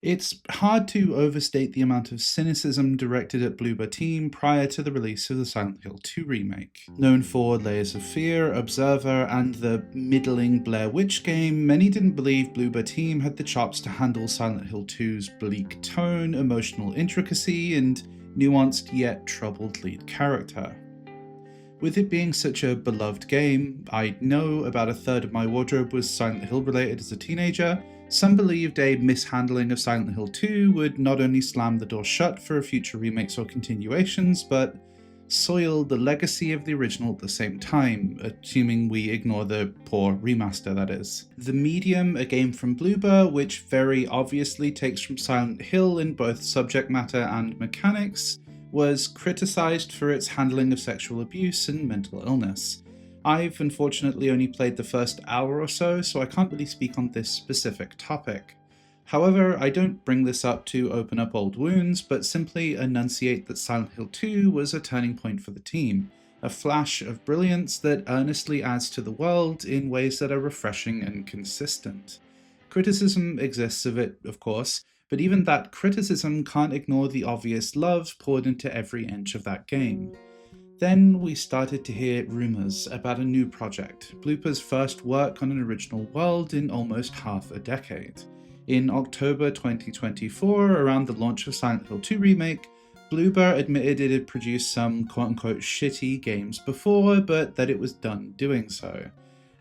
It's hard to overstate the amount of cynicism directed at Bloober Team prior to the release of the Silent Hill 2 remake. Known for Layers of Fear, Observer, and the middling Blair Witch game, many didn't believe Bloober Team had the chops to handle Silent Hill 2's bleak tone, emotional intricacy, and nuanced yet troubled lead character. With it being such a beloved game, I know about a third of my wardrobe was Silent Hill related as a teenager. Some believed a mishandling of Silent Hill 2 would not only slam the door shut for future remakes or continuations, but soil the legacy of the original at the same time, assuming we ignore the poor remaster, that is. The Medium, a game from Bloober, which very obviously takes from Silent Hill in both subject matter and mechanics, was criticised for its handling of sexual abuse and mental illness. I've unfortunately only played the first hour or so I can't really speak on this specific topic. However, I don't bring this up to open up old wounds, but simply enunciate that Silent Hill 2 was a turning point for the team, a flash of brilliance that earnestly adds to the world in ways that are refreshing and consistent. Criticism exists of it, of course, but even that criticism can't ignore the obvious love poured into every inch of that game. Then we started to hear rumours about a new project, Bloober's first work on an original world in almost half a decade. In October 2024, around the launch of Silent Hill 2 Remake, Bloober admitted it had produced some quote-unquote shitty games before, but that it was done doing so.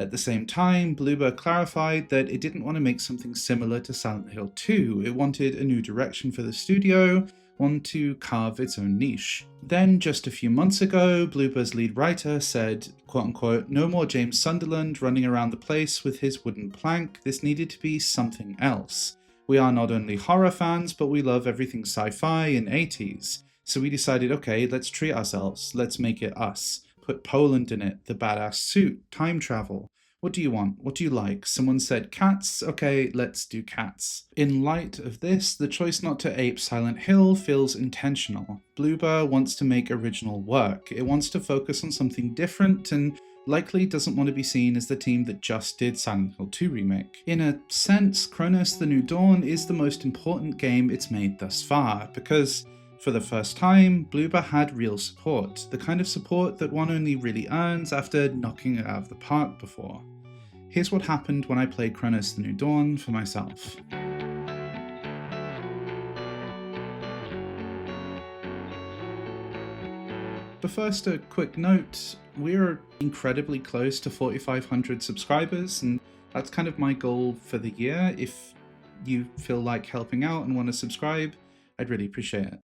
At the same time, Bloober clarified that it didn't want to make something similar to Silent Hill 2, it wanted a new direction for the studio, one to carve its own niche. Then, just a few months ago, Bloober's lead writer said, quote-unquote, "No more James Sunderland running around the place with his wooden plank, this needed to be something else. We are not only horror fans, but we love everything sci-fi and 80s. So we decided, okay, let's treat ourselves, let's make it us. Put Poland in it, the badass suit, time travel. What do you want? What do you like? Someone said cats? Okay, let's do cats." In light of this, the choice not to ape Silent Hill feels intentional. Bloober wants to make original work. It wants to focus on something different and likely doesn't want to be seen as the team that just did Silent Hill 2 Remake. In a sense, Kronos: The New Dawn is the most important game it's made thus far, because for the first time, Bloober had real support, the kind of support that one only really earns after knocking it out of the park before. Here's what happened when I played Kronos: The New Dawn for myself. But first, a quick note, we're incredibly close to 4,500 subscribers, and that's kind of my goal for the year. If you feel like helping out and want to subscribe, I'd really appreciate it.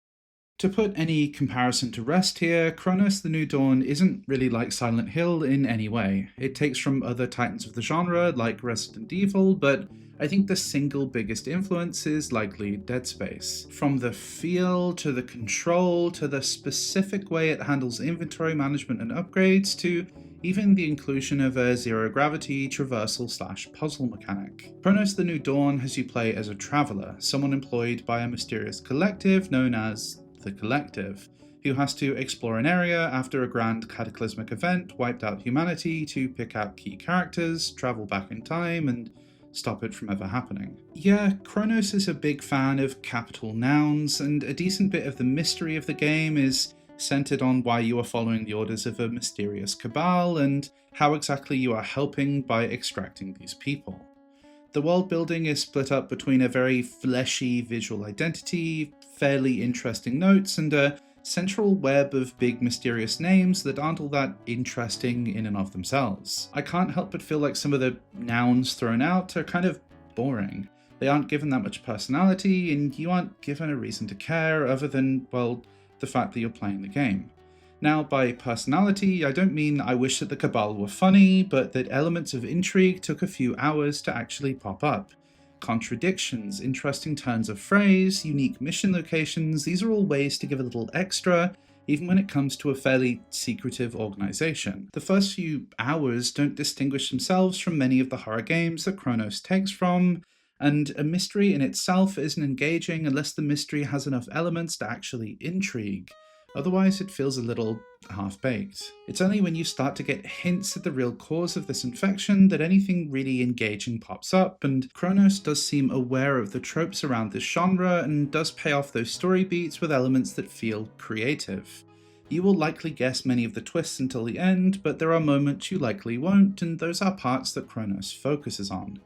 To put any comparison to rest here, Kronos: The New Dawn isn't really like Silent Hill in any way. It takes from other titans of the genre, like Resident Evil, but I think the single biggest influence is likely Dead Space. From the feel, to the control, to the specific way it handles inventory management and upgrades, to even the inclusion of a zero-gravity traversal/puzzle mechanic. Kronos: The New Dawn has you play as a traveller, someone employed by a mysterious collective known as the Collective, who has to explore an area after a grand cataclysmic event wiped out humanity to pick out key characters, travel back in time, and stop it from ever happening. Yeah, Kronos is a big fan of capital nouns, and a decent bit of the mystery of the game is centered on why you are following the orders of a mysterious cabal and how exactly you are helping by extracting these people. The world building is split up between a very fleshy visual identity, fairly interesting notes, and a central web of big mysterious names that aren't all that interesting in and of themselves. I can't help but feel like some of the nouns thrown out are kind of boring. They aren't given that much personality, and you aren't given a reason to care other than, well, the fact that you're playing the game. Now, by personality, I don't mean I wish that the Cabal were funny, but that elements of intrigue took a few hours to actually pop up. Contradictions, interesting turns of phrase, unique mission locations, these are all ways to give a little extra, even when it comes to a fairly secretive organization. The first few hours don't distinguish themselves from many of the horror games that Kronos takes from, and a mystery in itself isn't engaging unless the mystery has enough elements to actually intrigue. Otherwise, it feels a little half-baked. It's only when you start to get hints at the real cause of this infection that anything really engaging pops up, and Kronos does seem aware of the tropes around this genre and does pay off those story beats with elements that feel creative. You will likely guess many of the twists until the end, but there are moments you likely won't, and those are parts that Kronos focuses on.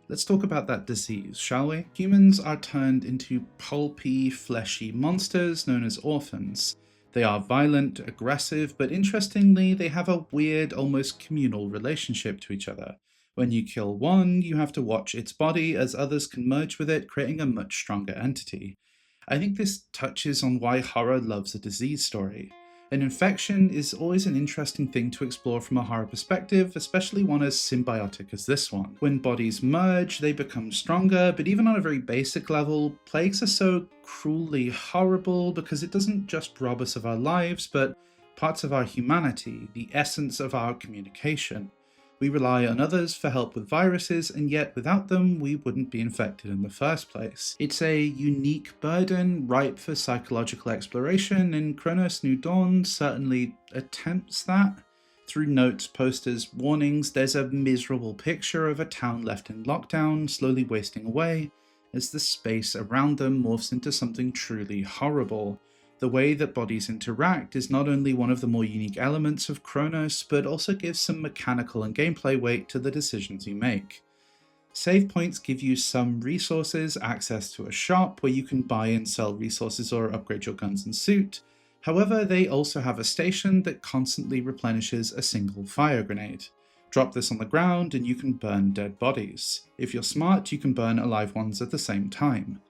Let's talk about that disease, shall we? Humans are turned into pulpy, fleshy monsters known as orphans. They are violent, aggressive, but interestingly, they have a weird, almost communal relationship to each other. When you kill one, you have to watch its body as others can merge with it, creating a much stronger entity. I think this touches on why horror loves a disease story. An infection is always an interesting thing to explore from a horror perspective, especially one as symbiotic as this one. When bodies merge, they become stronger, but even on a very basic level, plagues are so cruelly horrible because it doesn't just rob us of our lives, but parts of our humanity, the essence of our communication. We rely on others for help with viruses, and yet without them, we wouldn't be infected in the first place. It's a unique burden, ripe for psychological exploration, and Kronos New Dawn certainly attempts that. Through notes, posters, warnings, there's a miserable picture of a town left in lockdown, slowly wasting away, as the space around them morphs into something truly horrible. The way that bodies interact is not only one of the more unique elements of Kronos, but also gives some mechanical and gameplay weight to the decisions you make. Save points give you some resources, access to a shop where you can buy and sell resources or upgrade your guns and suit. However, they also have a station that constantly replenishes a single fire grenade. Drop this on the ground and you can burn dead bodies. If you're smart, you can burn alive ones at the same time.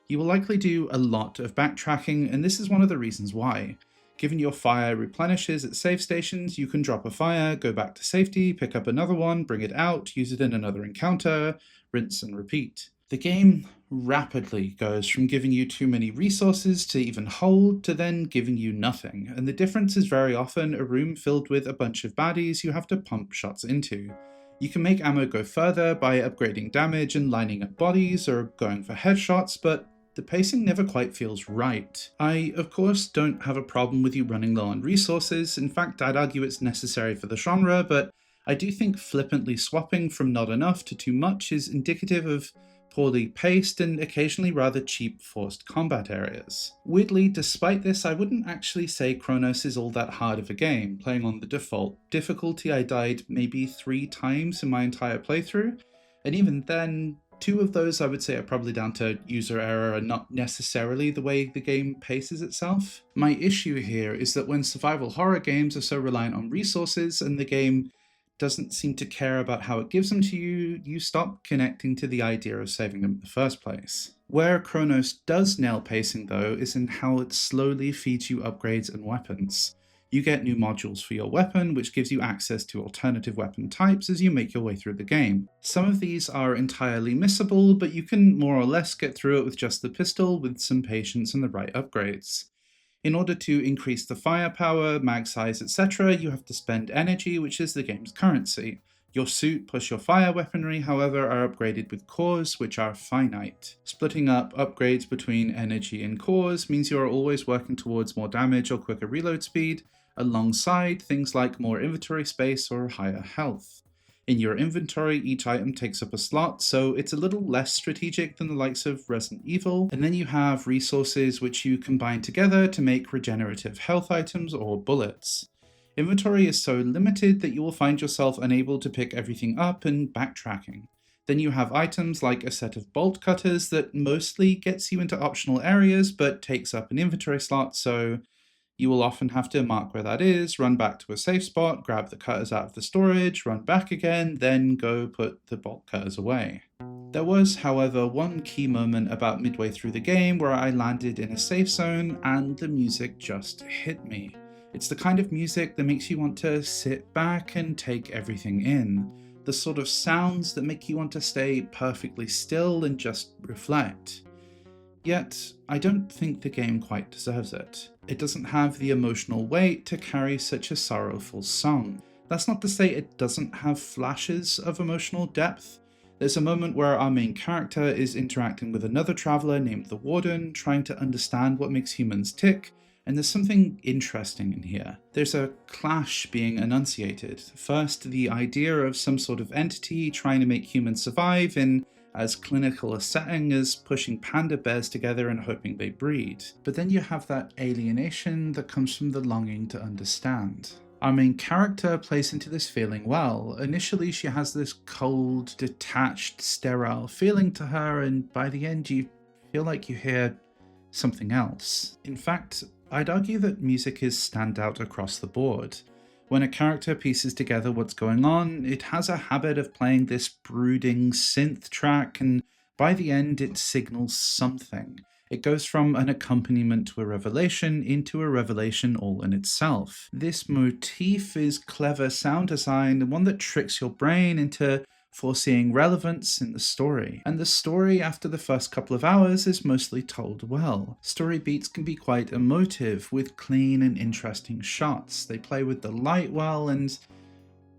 You will likely do a lot of backtracking, and this is one of the reasons why. Given your fire replenishes at save stations, you can drop a fire, go back to safety, pick up another one, bring it out, use it in another encounter, rinse and repeat. The game rapidly goes from giving you too many resources to even hold, to then giving you nothing, and the difference is very often a room filled with a bunch of baddies you have to pump shots into. You can make ammo go further by upgrading damage and lining up bodies, or going for headshots, but the pacing never quite feels right. I, of course, don't have a problem with you running low on resources. In fact, I'd argue it's necessary for the genre, but I do think flippantly swapping from not enough to too much is indicative of poorly paced and occasionally rather cheap forced combat areas. Weirdly, despite this, I wouldn't actually say Kronos is all that hard of a game. Playing on the default difficulty, I died maybe 3 times in my entire playthrough, and even then, 2 of those I would say are probably down to user error and not necessarily the way the game paces itself. My issue here is that when survival horror games are so reliant on resources and the game doesn't seem to care about how it gives them to you, you stop connecting to the idea of saving them in the first place. Where Kronos does nail pacing though is in how it slowly feeds you upgrades and weapons. You get new modules for your weapon, which gives you access to alternative weapon types as you make your way through the game. Some of these are entirely missable, but you can more or less get through it with just the pistol with some patience and the right upgrades. In order to increase the firepower, mag size, etc., you have to spend energy, which is the game's currency. Your suit plus your fire weaponry, however, are upgraded with cores, which are finite. Splitting up upgrades between energy and cores means you are always working towards more damage or quicker reload speed, alongside things like more inventory space or higher health. In your inventory, each item takes up a slot, so it's a little less strategic than the likes of Resident Evil, and then you have resources which you combine together to make regenerative health items or bullets. Inventory is so limited that you will find yourself unable to pick everything up and backtracking. Then you have items like a set of bolt cutters that mostly gets you into optional areas but takes up an inventory slot, so you will often have to mark where that is, run back to a safe spot, grab the cutters out of the storage, run back again, then go put the bolt cutters away. There was, however, one key moment about midway through the game where I landed in a safe zone and the music just hit me. It's the kind of music that makes you want to sit back and take everything in. The sort of sounds that make you want to stay perfectly still and just reflect. Yet, I don't think the game quite deserves it. It doesn't have the emotional weight to carry such a sorrowful song. That's not to say it doesn't have flashes of emotional depth. There's a moment where our main character is interacting with another traveller named the Warden, trying to understand what makes humans tick, And there's something interesting in here. There's a clash being enunciated. First, the idea of some sort of entity trying to make humans survive in as clinical a setting as pushing panda bears together and hoping they breed. But then you have that alienation that comes from the longing to understand. Our main character plays into this feeling well. Initially, she has this cold, detached, sterile feeling to her, and by the end you feel like you hear something else. In fact, I'd argue that music is standout across the board. When a character pieces together what's going on, it has a habit of playing this brooding synth track, and by the end it signals something. It goes from an accompaniment to a revelation into a revelation all in itself. This motif is clever sound design, and one that tricks your brain into foreseeing relevance in the story. And the story after the first couple of hours is mostly told well. Story beats can be quite emotive, with clean and interesting shots. They play with the light well, and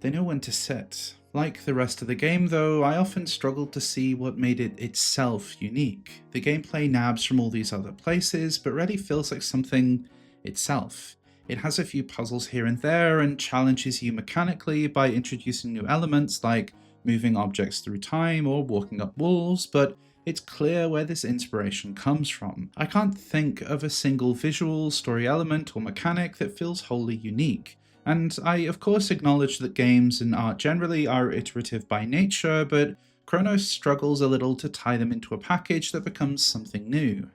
they know when to sit. Like the rest of the game though, I often struggled to see what made it itself unique. The gameplay nabs from all these other places, but really feels like something itself. It has a few puzzles here and there, and challenges you mechanically by introducing new elements like moving objects through time or walking up walls, but it's clear where this inspiration comes from. I can't think of a single visual, story element, or mechanic that feels wholly unique. And I of course acknowledge that games and art generally are iterative by nature, but Kronos struggles a little to tie them into a package that becomes something new.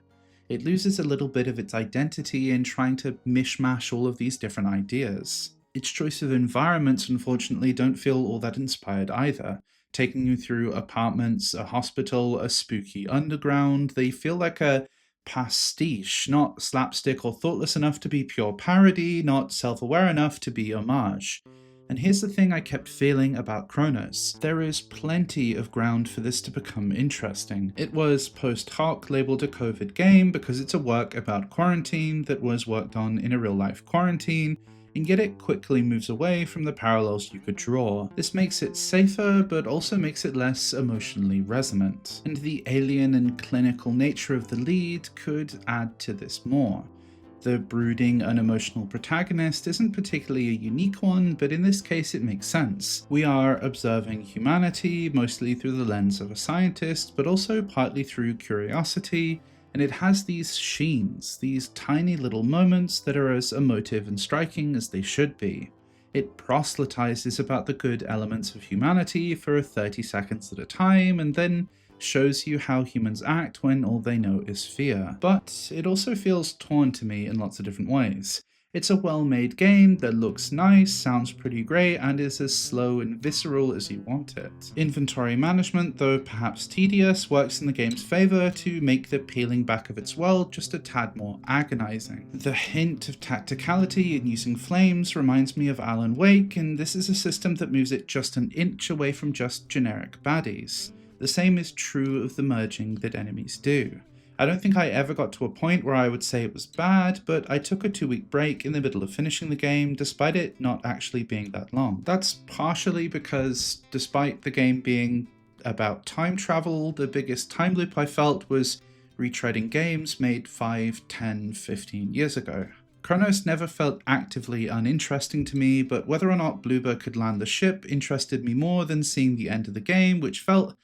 It loses a little bit of its identity in trying to mishmash all of these different ideas. Its choice of environments, unfortunately, don't feel all that inspired either. Taking you through apartments, a hospital, a spooky underground, they feel like a pastiche, not slapstick or thoughtless enough to be pure parody, not self-aware enough to be homage. And here's the thing I kept feeling about Kronos. There is plenty of ground for this to become interesting. It was post hoc labeled a COVID game because it's a work about quarantine that was worked on in a real-life quarantine, and yet it quickly moves away from the parallels you could draw. This makes it safer, but also makes it less emotionally resonant. And the alien and clinical nature of the lead could add to this more. The brooding, unemotional protagonist isn't particularly a unique one, but in this case it makes sense. We are observing humanity, mostly through the lens of a scientist, but also partly through curiosity, and it has these sheens, these tiny little moments that are as emotive and striking as they should be. It proselytizes about the good elements of humanity for 30 seconds at a time, and then shows you how humans act when all they know is fear. But it also feels torn to me in lots of different ways. It's a well-made game that looks nice, sounds pretty great, and is as slow and visceral as you want it. Inventory management, though perhaps tedious, works in the game's favour to make the peeling back of its world just a tad more agonizing. The hint of tacticality in using flames reminds me of Alan Wake, and this is a system that moves it just an inch away from just generic baddies. The same is true of the merging that enemies do. I don't think I ever got to a point where I would say it was bad, but I took a 2-week break in the middle of finishing the game, despite it not actually being that long. That's partially because, despite the game being about time travel, the biggest time loop I felt was retreading games made 5, 10, 15 years ago. Kronos never felt actively uninteresting to me, but whether or not Bloober could land the ship interested me more than seeing the end of the game, which felt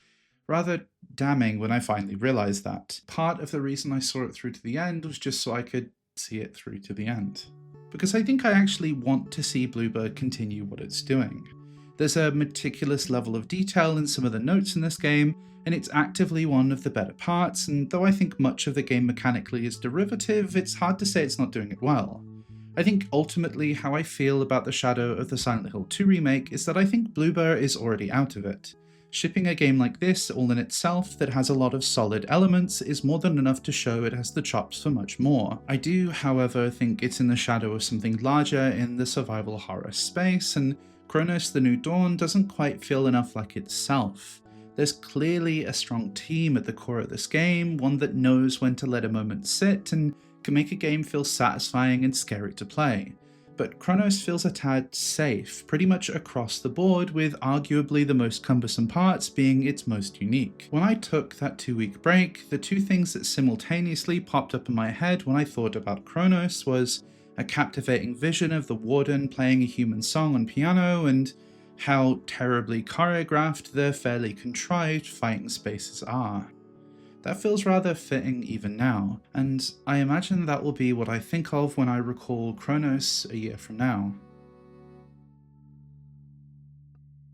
rather damning when I finally realized that. Part of the reason I saw it through to the end was just so I could see it through to the end. Because I think I actually want to see Bloober continue what it's doing. There's a meticulous level of detail in some of the notes in this game, and it's actively one of the better parts, and though I think much of the game mechanically is derivative, it's hard to say it's not doing it well. I think ultimately how I feel about the shadow of the Silent Hill 2 remake is that I think Bloober is already out of it. Shipping a game like this all in itself that has a lot of solid elements is more than enough to show it has the chops for much more. I do, however, think it's in the shadow of something larger in the survival horror space, and Kronos: The New Dawn doesn't quite feel enough like itself. There's clearly a strong team at the core of this game, one that knows when to let a moment sit and can make a game feel satisfying and scary to play. but Kronos feels a tad safe, pretty much across the board, with arguably the most cumbersome parts being its most unique. When I took that 2-week break, the two things that simultaneously popped up in my head when I thought about Kronos was a captivating vision of the warden playing a human song on piano, and how terribly choreographed the fairly contrived fighting spaces are. That feels rather fitting even now, and I imagine that will be what I think of when I recall Kronos a year from now.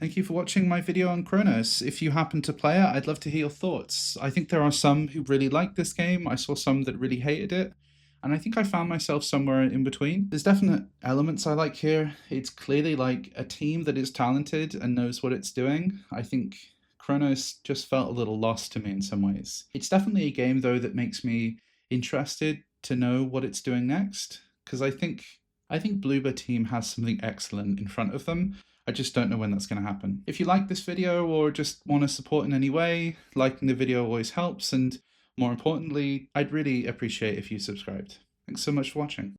Thank you for watching my video on Kronos. If you happen to play it, I'd love to hear your thoughts. I think there are some who really like this game, I saw some that really hated it, and I think I found myself somewhere in between. There's definite elements I like here. It's clearly like a team that is talented and knows what it's doing. I think Kronos just felt a little lost to me in some ways. It's definitely a game though that makes me interested to know what it's doing next, because I think Bloober Team has something excellent in front of them. I just don't know when that's going to happen. If you like this video or just want to support in any way, liking the video always helps, and more importantly, I'd really appreciate if you subscribed. Thanks so much for watching.